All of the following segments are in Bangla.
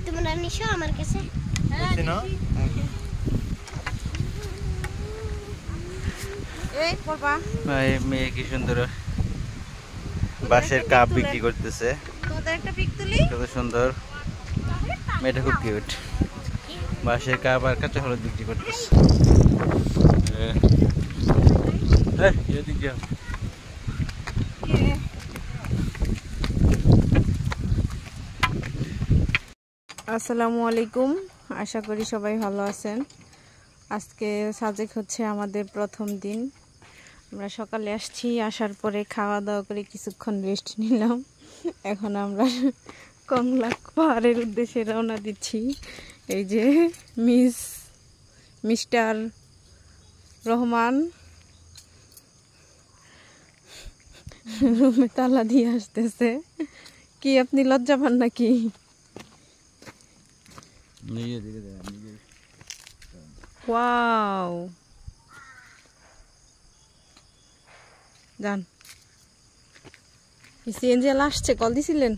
তোমরা নিশো আমার কাছে না এই পড়বা ভাই মেয়ে কি সুন্দর বাঁশের কাপ বিক্রি করতেছে। তোদের একটা পিক তুলি। কত সুন্দর, মেয়েটা খুব কিউট। বাঁশের কাপ আর কাঁচা হলুদ বিক্রি করতেছে। আসসালামু আলাইকুম, আশা করি সবাই ভালো আছেন। আজকে সাজেক হচ্ছে আমাদের প্রথম দিন। আমরা সকালে আসছি, আসার পরে খাওয়া দাওয়া করে কিছুক্ষণ রেস্ট নিলাম। এখন আমরা কংলাক পাহাড়ের উদ্দেশ্যে রওনা দিচ্ছি। এই যে মিস্টার রহমান রুমে তালা দিয়ে আসতেছে। কি আপনি লজ্জা পান নাকি? ওয়াও, যান। সিএনজি আসছে, কল দিছিলেন?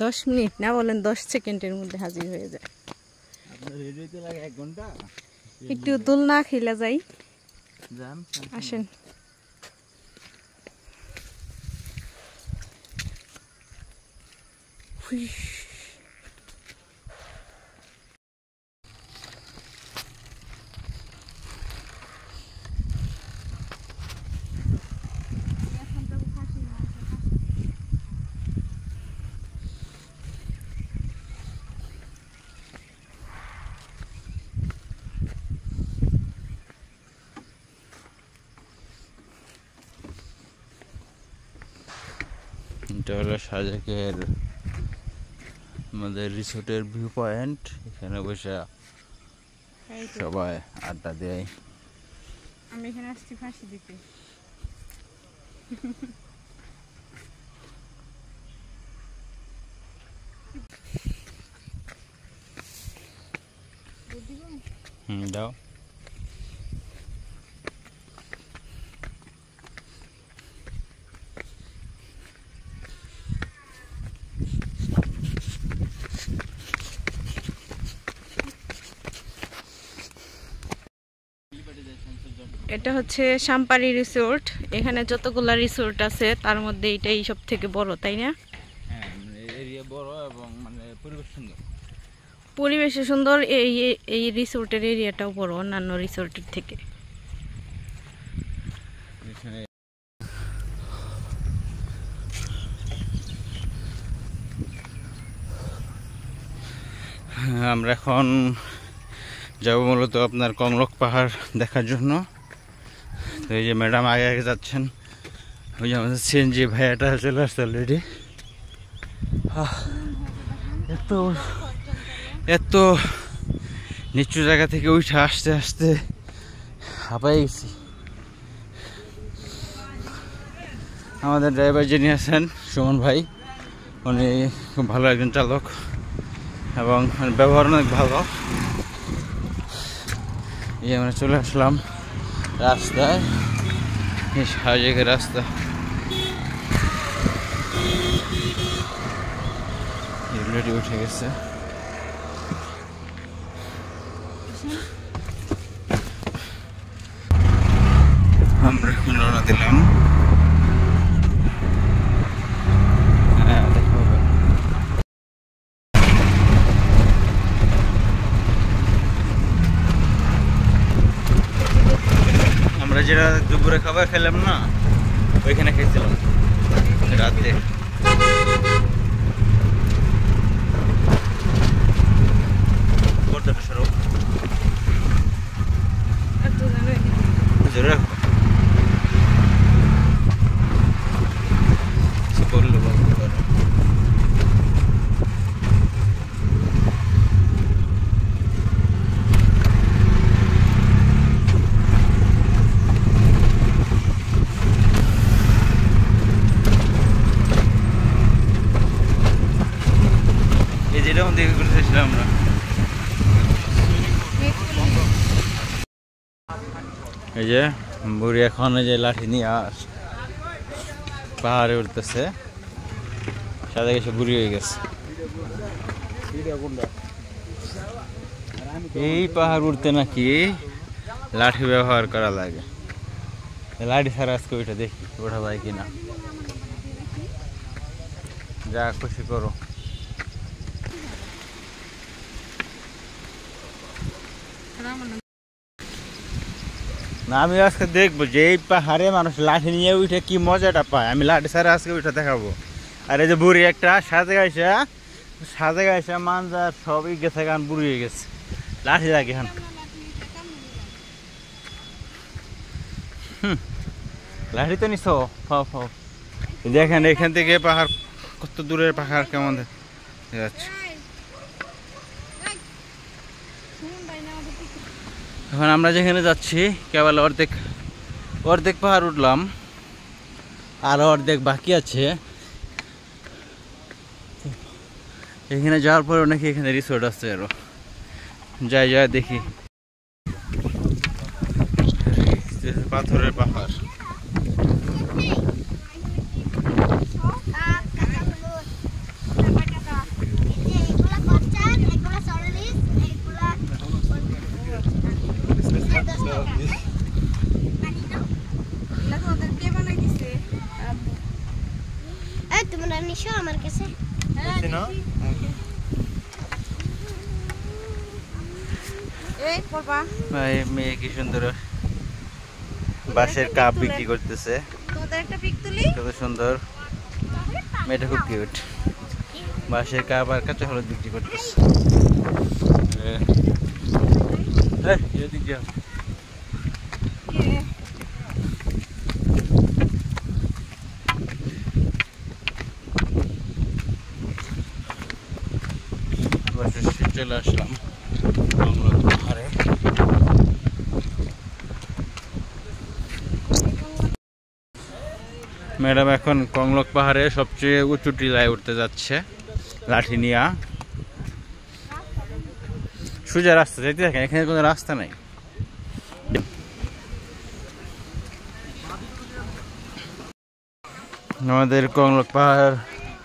10 মিনিট না, বলেন 10 সেকেন্ডের মধ্যে হাজির হয়ে যায়। একটু দোল না খেলা যাই, আসেন। এটা হলো সাজেকের আমাদের রিসোর্টের ভিউ পয়েন্ট। এখানে বসে সবাই আড্ডা দেয়। আমি এখানে আসছি ফাঁসি দিতে। দাও। এটা হচ্ছে সাম্পারি রিসোর্ট। এখানে যতগুলা রিসোর্ট আছে তার মধ্যে এটাই সব থেকে বড়, তাই না? হ্যাঁ, এরিয়া বড় এবং মানে পরিবেশ সুন্দর। পরিবেশ সুন্দর, এই রিসোর্টের এরিয়াটাও বড় অন্যান্য রিসোর্টের থেকে। আমরা এখন যাব মূলত আপনার কংলক পাহাড় দেখার জন্য। তো এই যে ম্যাডাম আগে আগে যাচ্ছেন, ওই যে আমাদের সিএনজি ভাইয়াটা চলে আসছে অলরেডি। এত নিচু জায়গা থেকে উঠে আসতে আসতে হাঁপাই গেছি। আমাদের ড্রাইভার যিনি আছেন সুমন ভাই, উনি খুব ভালো একজন চালক এবং ব্যবহার অনেক ভালো। এই আমরা চলে আসলাম রাস্তায়, সাজেকের রাস্তা। অলরেডি উঠে গেছে। আমরা এখন রওনা দিলাম। আমরা যেটা দুপুরে খাবার খেলাম না, ওইখানে খেয়েছিলাম রাতে। জোরে রাখো। যেরকম দেখে ঘুরতেছিলাম আমরা। এই যে বুড়ি এখন এই যে লাঠি নিয়ে পাহাড়ে উঠতেছে। সাদা গেছে বুড়ি হয়ে গেছে। এই পাহাড় উঠতে নাকি লাঠি ব্যবহার করা লাগে। লাঠি ছাড়া আজকে ওইটা দেখি ওঠা যায় কিনা। যা খুশি করো। না আমি আজকে দেখবো যে এই পাহাড়ে মানুষ লাঠি নিয়ে উঠে কি মজাটা পায়। আমি লাঠি ছাড়া আজকে ওইটা দেখাবো। আর এই যে বুড়ি একটা সাজে গাইছে মানজার সবই গেছে গান বুড়ি হয়ে গেছে। লাঠি লাগে এখন লাঠি তো নিছ দেখেন এখান থেকে পাহাড় কত দূরের পাহাড় কেমন দেখা যাচ্ছে। এখন আমরা যেখানে যাচ্ছি কেবল অর্ধেক পাহাড় উঠলাম, আর অর্ধেক বাকি আছে। এখানে যাওয়ার পরে নাকি এখানে রিসোর্ট আছে আরো, যাই দেখি। পাথরের পাহাড়। আমার কাছে মেয়ে কি সুন্দর বাঁশের কাপ বিক্রি করতেছে, কত সুন্দর। মেয়েটা খুব কিউট। বাঁশের কাপ আর কাঁচা হলুদ বিক্রি করতেছে। চলে আসলাম পাহাড়ে। ম্যাডাম এখন কংলক পাহাড়ে সবচেয়ে উঁচু টিলায় উঠতে যাচ্ছে লাঠি নিয়া। সোজা রাস্তা যেতে দেখেন, এখানে কোনো রাস্তা নাই। আমাদের কংলক পাহাড়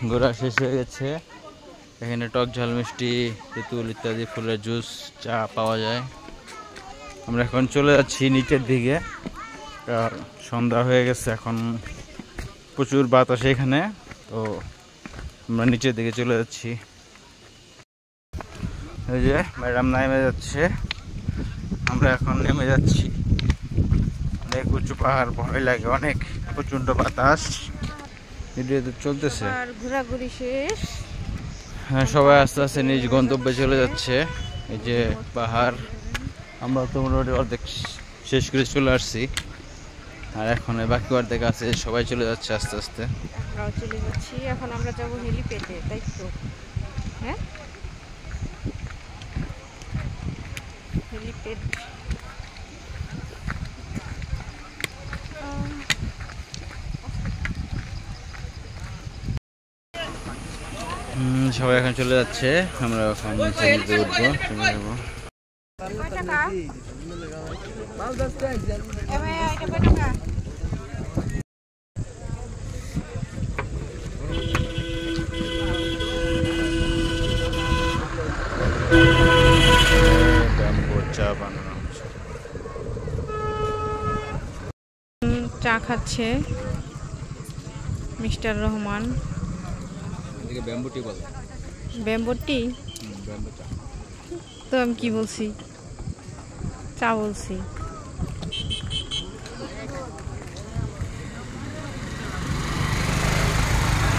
ঘোরা শেষ হয়ে গেছে। এখানে টক ঝাল মিষ্টি তেঁতুল ইত্যাদি ফুলের জুস চা পাওয়া যায়। আমরা এখন চলে যাচ্ছি নিচের দিকে। সন্ধ্যা হয়ে গেছে, এখন প্রচুর বাতাস এখানে, তো আমরা নিচের দিকে চলে যাচ্ছি। এই যে ম্যাডাম নেমে যাচ্ছে, আমরা এখন নেমে যাচ্ছি। অনেক উঁচু পাহাড়, ভয় লাগে অনেক, প্রচন্ড বাতাস। ভিডিও তো চলতেছে। ঘোরাঘুরি শেষ। হ্যাঁ, সবাই আস্তে আস্তে নিজ গন্তব্যে চলে যাচ্ছে। এই যে পাহাড়, আমরা তো মোটামুটি অর্ধেক শেষ করে চলে আসছি, আর এখন বাকি অর্ধেক আছে। সবাই চলে যাচ্ছে আস্তে আস্তে। আমরাও চলে যাচ্ছি। এখন আমরা যাবো হেলিপ্যাডে, তাই তো? হ্যাঁ, হেলিপ্যাড। সবাই এখন চলে যাচ্ছে, আমরা এখন নিচে উঠবো, চলে যাবো। চা খাচ্ছে মিস্টার রহমান। ব্যাম্বো টি তো আমি কি বলছি, চা বলছি।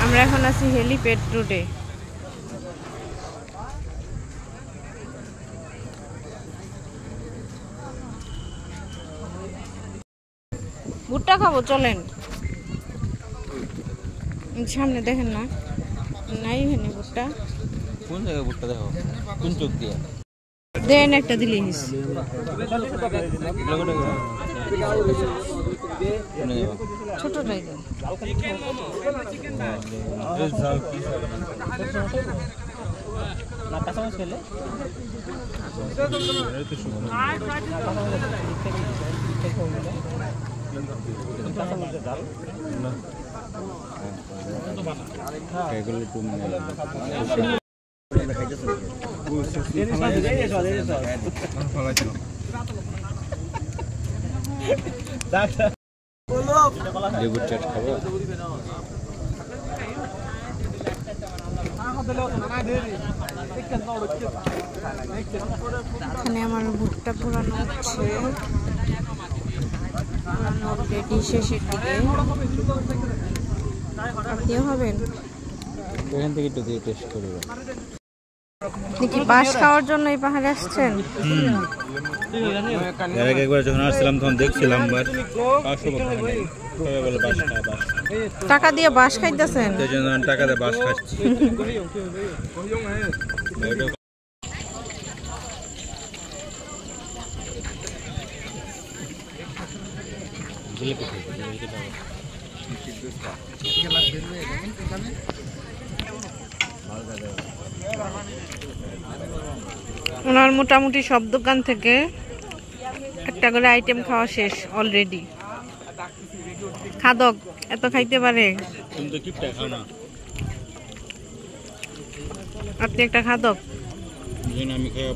আমরা এখন আছি হেলিপ্যাড রোডে। ভুট্টা খাবো, চলেন। সামনে দেখেন না, নাই এখানে ভুট্টা। কোন জায়গায় ভুট্টা দেখো, কোন চোখ দিয়ে দেন একটা দিলি ছোটটাই দেন। এগুলো একটু লেবুর চাট খাবো। এখানে আমার ভুট্টা পোড়ানো হচ্ছে, অলরেডি শেষের দিকে। আপনিও হবেন? এখান থেকে একটু দিয়ে টেস্ট করবেন। দেখি বাঁশ খাওয়ার জন্য এই পাহাড়ে আসছেন? এর আগে একবার যখন আসছিলাম তখন দেখছিলাম, টাকা দিয়ে বাঁশ খাইতেছেন? সেই জন্য টাকা দিয়ে বাঁশ খাচ্ছি। ওনার মোটামুটি সব দোকান থেকে একটা করে আইটেম খাওয়া শেষ অলরেডি। খাদক এত খাইতে পারে? আমি আপনি একটা খাদক? আমি খাই